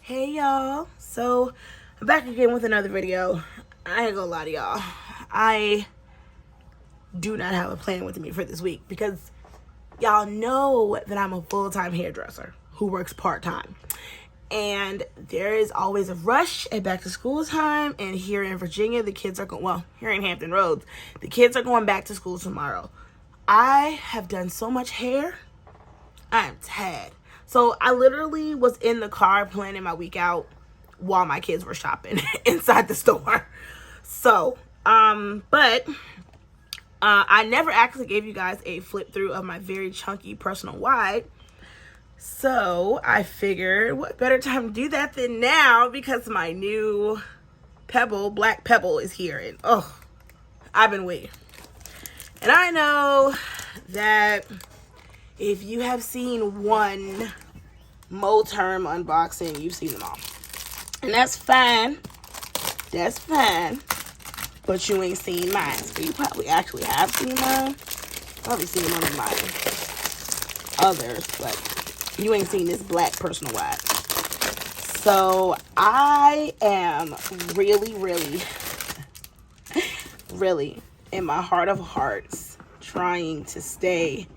Hey y'all, so I'm back again with another video. I ain't gonna lie to y'all, I do not have a plan with me for this week because y'all know that I'm a full-time hairdresser who works part-time, and there is always a rush at back to school time. And here in Virginia, the kids are going, well, here in Hampton Roads, the kids are going back to school tomorrow. I have done so much hair, I am tired. So I literally was in the car planning my week out while my kids were shopping inside the store. So, but I never actually gave you guys a flip through of my very chunky personal wide. So I figured what better time to do that than now, because my new Pebble, Black Pebble, is here. And oh, I've been waiting. And I know that if you have seen one Moterm unboxing, you've seen them all. And that's fine. That's fine. But you ain't seen mine. So you probably actually have seen mine. Probably seen one of mine. Others. But you ain't seen this black personal wide. So I am really, in my heart of hearts, trying to stay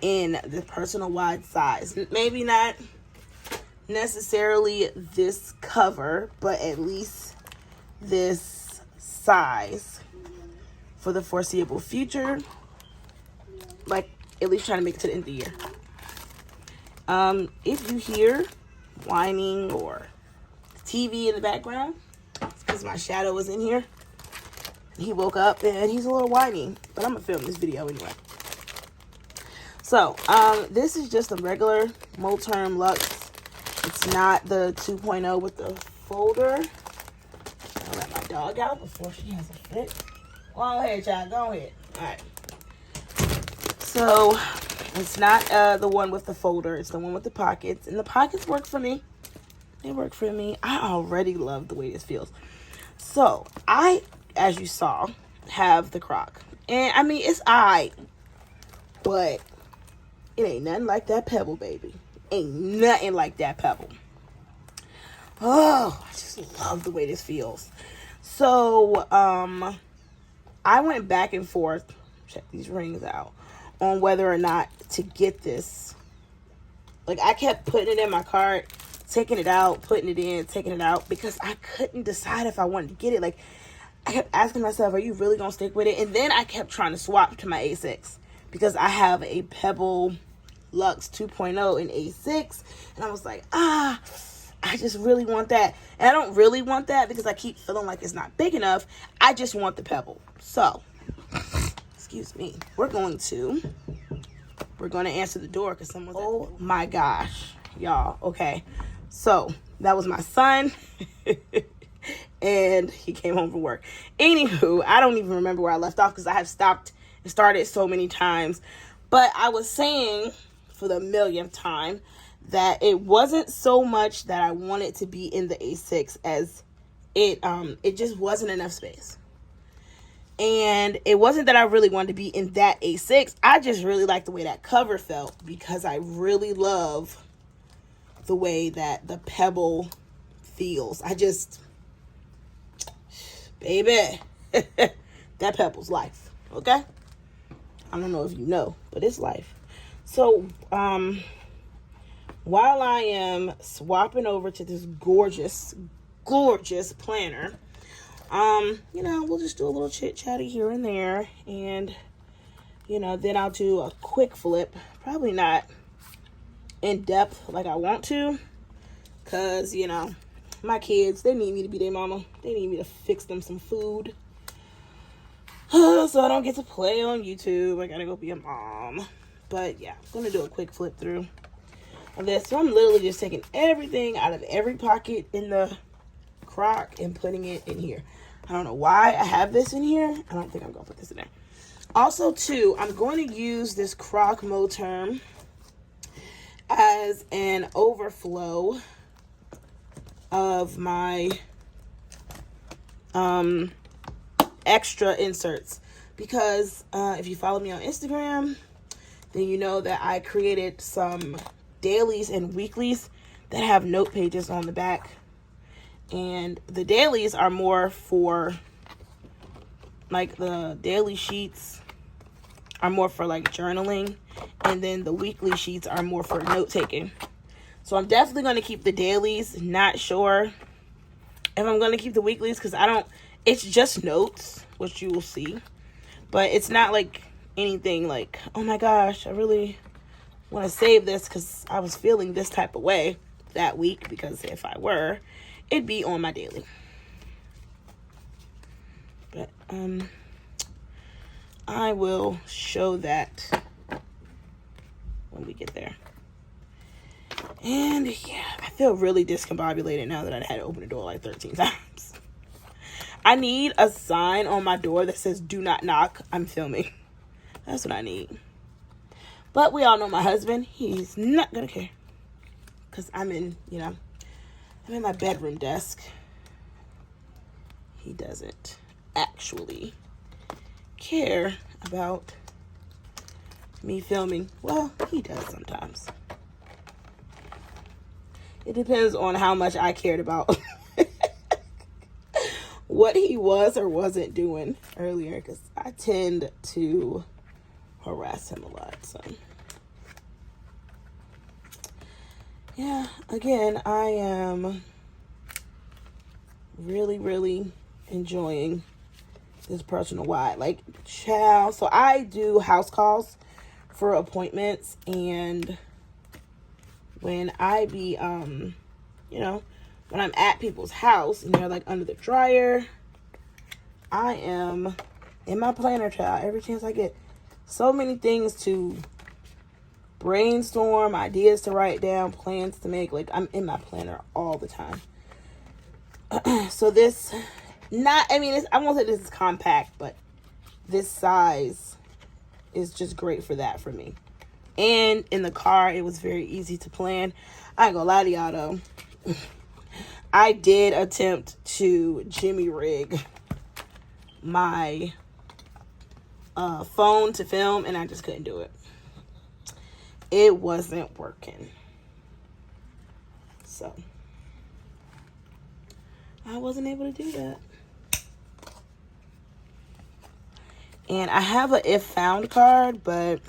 in the personal wide size. Maybe not necessarily this cover, but at least this size for the foreseeable future. Like, at least trying to make it to the end of the year. If you hear whining or TV in the background, it's because my shadow is in here. He woke up and he's a little whiny, but I'm gonna film this video anyway. So, this is just a regular Moterm Luxe. It's not the 2.0 with the folder. I'll let my dog out before she has a fit. Go ahead, child. Go ahead. All right. So, it's not the one with the folder. It's the one with the pockets. And the pockets work for me. They work for me. I already love the way this feels. So, I, as you saw, have the croc. And, I mean, it's alright. But it ain't nothing like that Pebble, baby. Ain't nothing like that Pebble. Oh, I just love the way this feels. So, I went back and forth, check these rings out, on whether or not to get this. Like, I kept putting it in my cart, taking it out, putting it in, taking it out, because I couldn't decide if I wanted to get it. Like, I kept asking myself, are you really going to stick with it? And then I kept trying to swap to my A6, because I have a Pebble Luxe 2.0 in A6, and I was like, I just really want that. And I don't really want that because I keep feeling like it's not big enough. I just want the Pebble. So, excuse me, we're going to answer the door because someone's oh my gosh, y'all. Okay, so that was my son and he came home from work. Anywho, I don't even remember where I left off because I have stopped and started so many times. But I was saying for the millionth time that it wasn't so much that I wanted to be in the A6 as it just wasn't enough space. And it wasn't that I really wanted to be in that A6. I just really like the way that cover felt because I really love the way that the Pebble feels. Baby, that Pebble's life, okay? I don't know if you know, but it's life. So, while I am swapping over to this gorgeous planner, we'll just do a little chit-chatty here and there, and, then I'll do a quick flip. Probably not in depth like I want to, because, my kids, they need me to be their mama. They need me to fix them some food. So I don't get to play on YouTube. I gotta go be a mom. But yeah, I'm gonna do a quick flip through of this. So I'm literally just taking everything out of every pocket in the crock and putting it in here. I don't know why I have this in here. I don't think I'm gonna put this in there. Also, too, I'm going to use this crock Moterm as an overflow of my extra inserts, because if you follow me on Instagram, then you know that I created some dailies and weeklies that have note pages on the back. And the dailies are more for, like, the daily sheets are more for, like, journaling. And then the weekly sheets are more for note taking. So I'm definitely going to keep the dailies. Not sure if I'm going to keep the weeklies, because it's just notes, which you will see. But it's not like anything like, oh my gosh, I really want to save this because I was feeling this type of way that week. Because if I were, it'd be on my daily. But I will show that when we get there. And yeah, I feel really discombobulated now that I had to open the door like 13 times. I need a sign on my door that says "Do not knock, I'm filming." That's what I need. But we all know my husband, he's not gonna care. Because I'm in my bedroom desk. He doesn't actually care about me filming. Well, he does sometimes. It depends on how much I cared about what he was or wasn't doing earlier, because I tend to harass him a lot. So yeah, again, I am really, really enjoying this personal wide. Like, child. So I do house calls for appointments, and when I be when I'm at people's house and they're like under the dryer, I am in my planner, child, every chance I get. So many things to brainstorm, ideas to write down, plans to make. Like, I'm in my planner all the time. So this, I won't say this is compact, but this size is just great for that for me. And in the car, it was very easy to plan. I ain't gonna lie to y'all though. I did attempt to jimmy rig my phone to film, and I just couldn't do it. It wasn't working. So I wasn't able to do that. And I have a if found card, but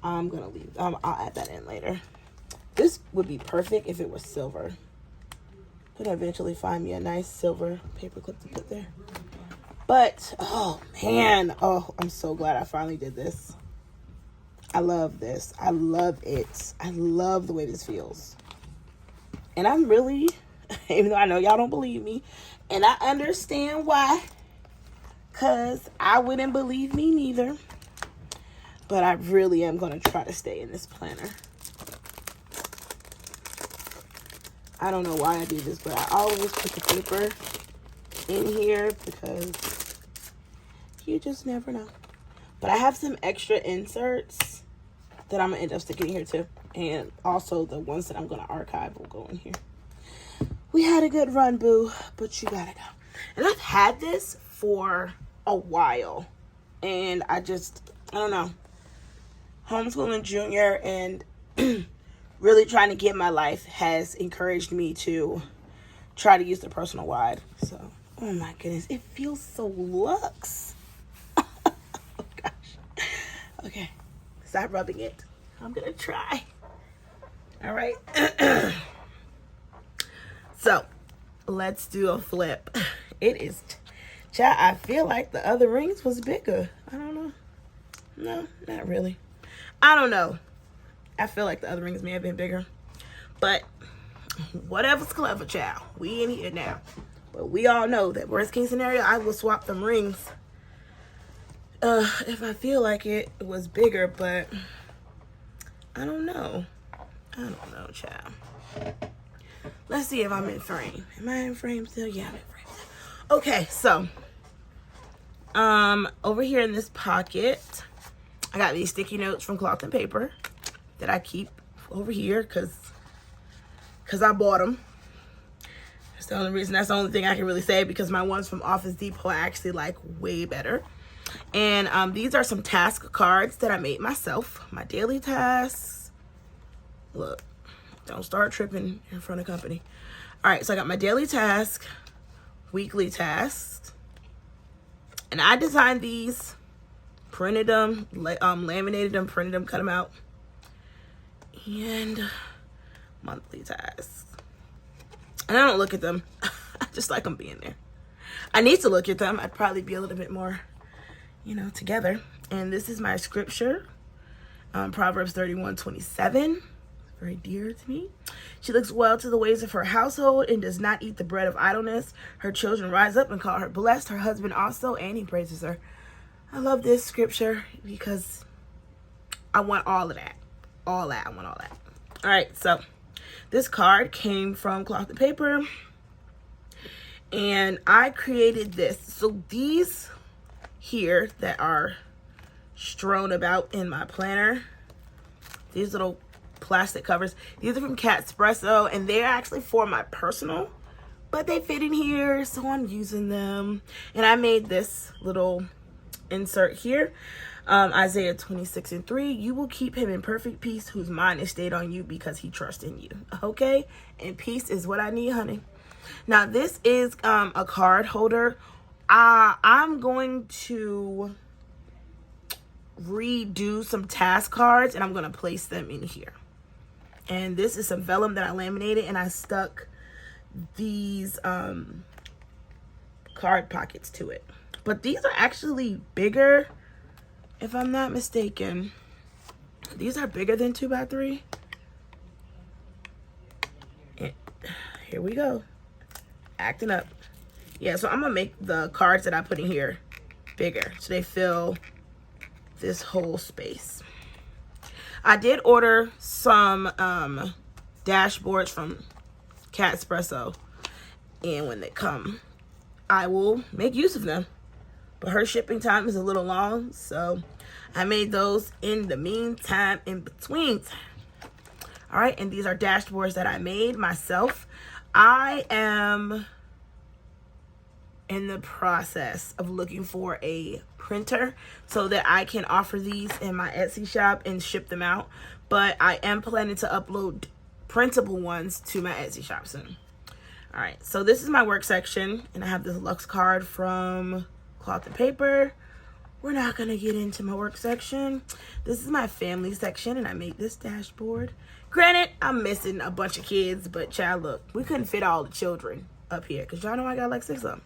I'm gonna leave. I'll add that in later. This would be perfect if it was silver. Could eventually find me a nice silver paper clip to put there. But, oh man, I'm so glad I finally did this. I love this. I love it. I love the way this feels. And I'm really, even though I know y'all don't believe me, and I understand why, because I wouldn't believe me neither. But I really am going to try to stay in this planner. I don't know why I do this, but I always put the paper in here because you just never know. But I have some extra inserts that I'm going to end up sticking in here too. And also the ones that I'm going to archive will go in here. We had a good run, boo, but you got to go. And I've had this for a while. And I don't know. Homeschooling junior and really trying to get my life has encouraged me to try to use the personal wide. So, oh my goodness, it feels so luxe. Oh gosh. Okay, stop rubbing it. I'm gonna try. All right. So, let's do a flip. It is, child, I feel like the other rings was bigger. I don't know. No, not really. I don't know. I feel like the other rings may have been bigger. But whatever's clever, child. We in here now. But we all know that worst case scenario, I will swap them rings. If I feel like it was bigger, but I don't know. I don't know, child. Let's see if I'm in frame. Am I in frame still? Yeah, I'm in frame still. Okay, so over here in this pocket, I got these sticky notes from Cloth and Paper that I keep over here because I bought them. That's the only reason. That's the only thing I can really say, because my ones from Office Depot I actually like way better. And these are some task cards that I made myself. My daily tasks. Look, Don't start tripping in front of company. All right, so I got my daily task, weekly tasks, and I designed these, printed them, laminated them, printed them, cut them out, and monthly tasks. And I don't look at them. I just like them being there. I need to look at them. I'd probably be a little bit more, together. And this is my scripture, Proverbs 31:27. Very dear to me. She looks well to the ways of her household and does not eat the bread of idleness. Her children rise up and call her blessed. Her husband also, and he praises her. I love this scripture because I want all of that. All that. I want all that. All right, so this card came from cloth and paper, and I created this. So these here that are strewn about in my planner, these little plastic covers, these are from Espresso, and they're actually for my personal, but they fit in here, so I'm using them. And I made this little insert here, Isaiah 26:3. You will keep him in perfect peace whose mind is stayed on you because he trusts in you. Okay, and peace is what I need, honey. Now this is a card holder. I'm going to redo some task cards, and I'm going to place them in here. And this is some vellum that I laminated, and I stuck these card pockets to it. But these are actually bigger, if I'm not mistaken. These are bigger than 2x3. And here we go. Acting up. Yeah, so I'm going to make the cards that I put in here bigger so they fill this whole space. I did order some dashboards from Espresso, and when they come, I will make use of them. But her shipping time is a little long, so I made those in the meantime, in between time. All right, and these are dashboards that I made myself. I am in the process of looking for a printer so that I can offer these in my Etsy shop and ship them out. But I am planning to upload printable ones to my Etsy shop soon. All right, so this is my work section, and I have this Luxe card from Cloth and Paper. We're not gonna get into my work section. This is my family section, and I made this dashboard. Granted, I'm missing a bunch of kids, but child, look, we couldn't fit all the children up here because y'all know I got like 6 of them.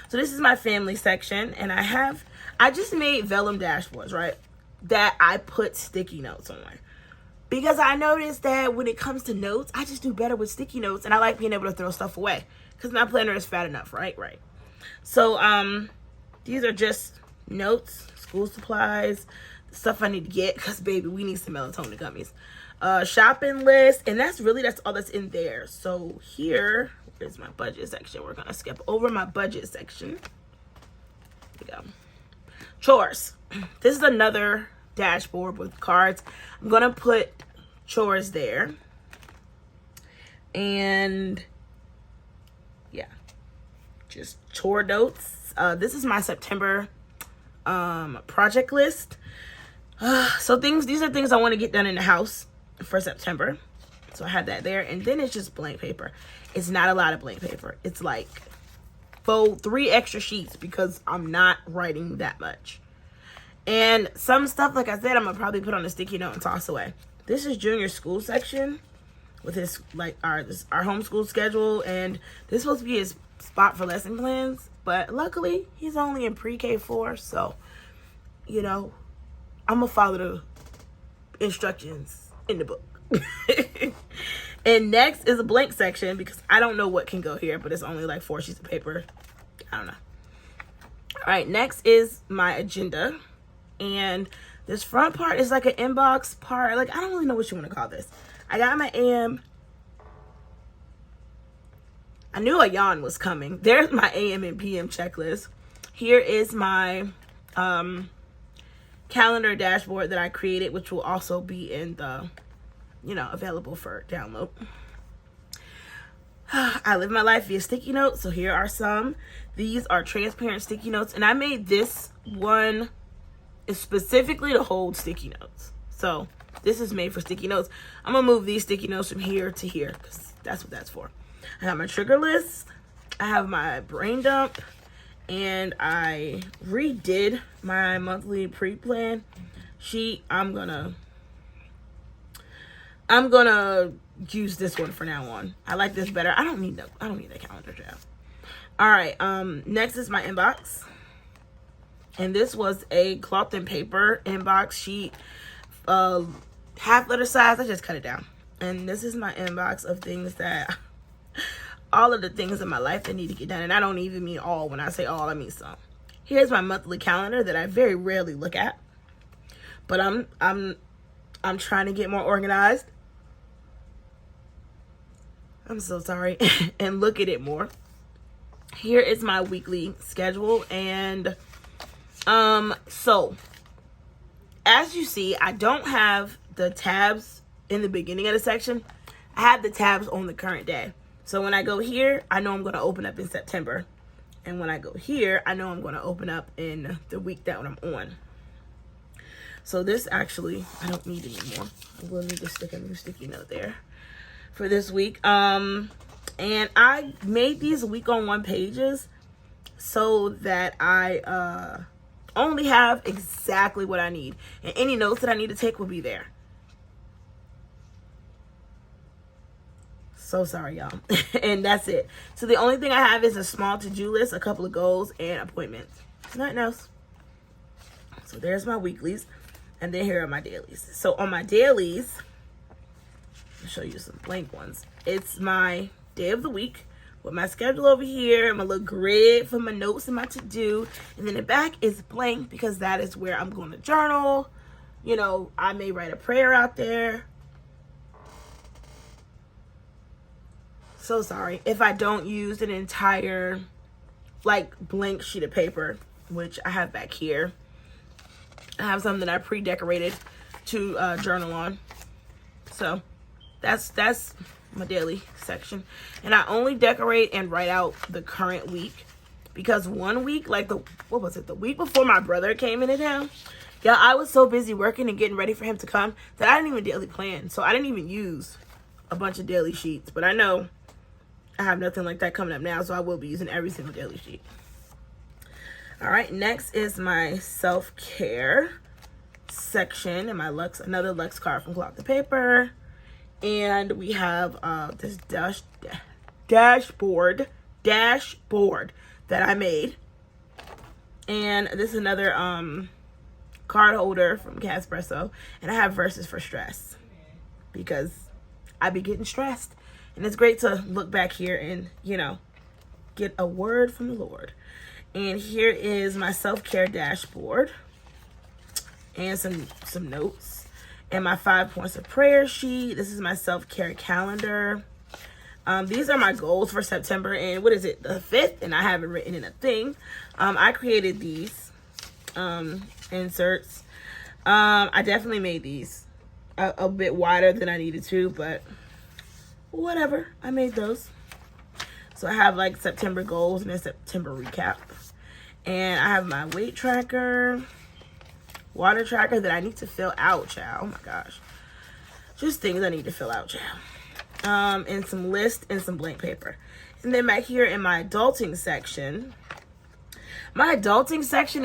So this is my family section, and I just made vellum dashboards, right, that I put sticky notes on. Because I noticed that when it comes to notes, I just do better with sticky notes, and I like being able to throw stuff away because my planner is fat enough, right? So these are just notes, school supplies, stuff I need to get because, baby, we need some melatonin gummies. Shopping list, and that's all that's in there. So here is my budget section. We're gonna skip over my budget section. Here we go. Chores. This is another dashboard with cards. I'm gonna put chores there, and yeah, just chore notes. This is my September project list. So these are things I want to get done in the house for September. So I had that there, and then it's just blank paper. It's not a lot of blank paper. It's like 3 extra sheets because I'm not writing that much. And some stuff, like I said, I'm gonna probably put on a sticky note and toss away. This is junior school section with his our homeschool schedule, and this is supposed to be his spot for lesson plans. But luckily, he's only in pre-K 4, so I'm gonna follow the instructions in the book. And next is a blank section because I don't know what can go here, but it's only like 4 sheets of paper. I don't know. All right, next is my agenda, and this front part is like an inbox part. Like, I don't really know what you want to call this. I got my AM. I knew a yawn was coming. There's my AM and PM checklist. Here is my calendar dashboard that I created, which will also be in the available for download. I live my life via sticky notes, so here are some. These are transparent sticky notes, and I made this one specifically to hold sticky notes. So This is made for sticky notes. I'm gonna move these sticky notes from here to here because that's what that's for. I have my trigger list. I have my brain dump, and I redid my monthly pre-plan sheet. I'm gonna use this one for now on. I like this better. I don't need that calendar job. All right, next is my inbox. And this was a cloth and paper inbox sheet, half letter size. I just cut it down. And this is my inbox of things that, all of the things in my life that need to get done. And I don't even mean all. When I say all, I mean some. Here's my monthly calendar that I very rarely look at. But I'm trying to get more organized. I'm so sorry. And look at it more. Here is my weekly schedule. And so as you see, I don't have the tabs in the beginning of the section. I have the tabs on the current day. So when I go here, I know I'm going to open up in September. And when I go here, I know I'm going to open up in the week that I'm on. So this actually, I don't need anymore. I will need to stick a new sticky note there for this week. And I made these week-on-one pages so that I only have exactly what I need. And any notes that I need to take will be there. So sorry, y'all. And that's it. So the only thing I have is a small to-do list, a couple of goals, and appointments. Nothing else. So there's my weeklies. And then here are my dailies. So on my dailies, I'll show you some blank ones. It's my day of the week with my schedule over here, my little grid for my notes and my to-do. And then the back is blank because that is where I'm going to journal. You know, I may write a prayer out there. So sorry if I don't use an entire like blank sheet of paper, which I have back here. I have something that I pre-decorated to journal on. So that's my daily section. And I only decorate and write out the current week because one week, like the week before my brother came into town, yeah, I was so busy working and getting ready for him to come that I didn't even daily plan. So I didn't even use a bunch of daily sheets. But I know I have nothing like that coming up now, so I will be using every single daily sheet. All right, next is my self-care section and my another Lux card from Cloth and Paper. And we have this dashboard that I made. And this is another card holder from Caspresso. And I have verses for stress because I be getting stressed. And it's great to look back here and, you know, get a word from the Lord. And here is my self-care dashboard and some notes and my 5 points of prayer sheet. This is my self-care calendar. These are my goals for September, and what is it, the 5th? And I haven't written in a thing. I created these inserts. I definitely made these a bit wider than I needed to, but whatever. I made those. So I have like September goals and a September recap. And I have my weight tracker, water tracker that I need to fill out, child. Oh my gosh. Just things I need to fill out, child. And some lists and some blank paper. And then back here in my adulting section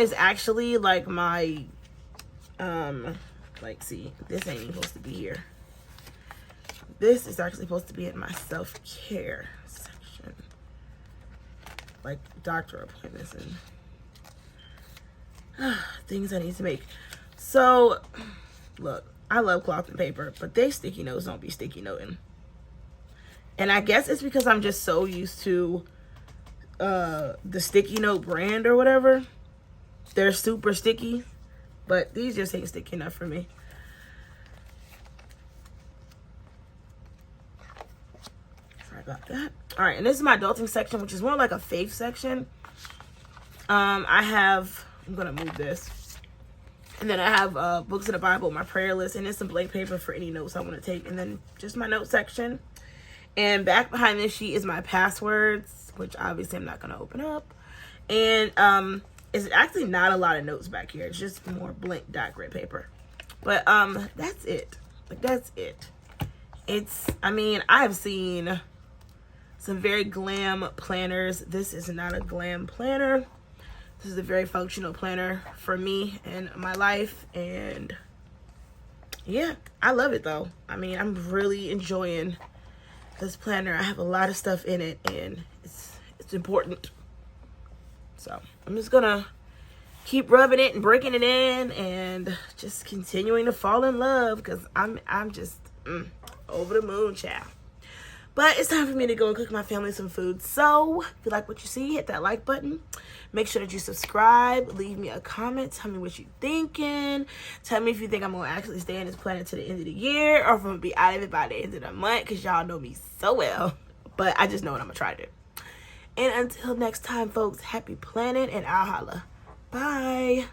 is actually like my, see, this ain't even supposed to be here. This is actually supposed to be in my self-care section. Like doctor appointments and things I need to make. So, look, I love cloth and paper, but they sticky notes don't be sticky noting. And I guess it's because I'm just so used to the sticky note brand or whatever. They're super sticky, but these just ain't sticky enough for me. About that. All right, and this is my adulting section, which is more like a faith section. I'm gonna move this, and then I have books in the Bible, my prayer list, and then some blank paper for any notes I want to take, and then just my note section. And back behind this sheet is my passwords, which obviously I'm not gonna open up. And it's actually not a lot of notes back here. It's just more blank dot grid paper. But that's it. Like, that's it. It's, I mean, I've seen some very glam planners. This is not a glam planner. This is a very functional planner for me and my life. And yeah, I love it though. I mean, I'm really enjoying this planner. I have a lot of stuff in it and it's important. So I'm just gonna keep rubbing it and breaking it in and just continuing to fall in love, because I'm just over the moon, child. But it's time for me to go and cook my family some food. So if you like what you see, hit that like button. Make sure that you subscribe. Leave me a comment. Tell me what you're thinking. Tell me if you think I'm going to actually stay in this planet to the end of the year, or if I'm going to be out of it by the end of the month, because y'all know me so well. But I just know what I'm going to try to do. And until next time, folks, happy planning, and I'll holla. Bye.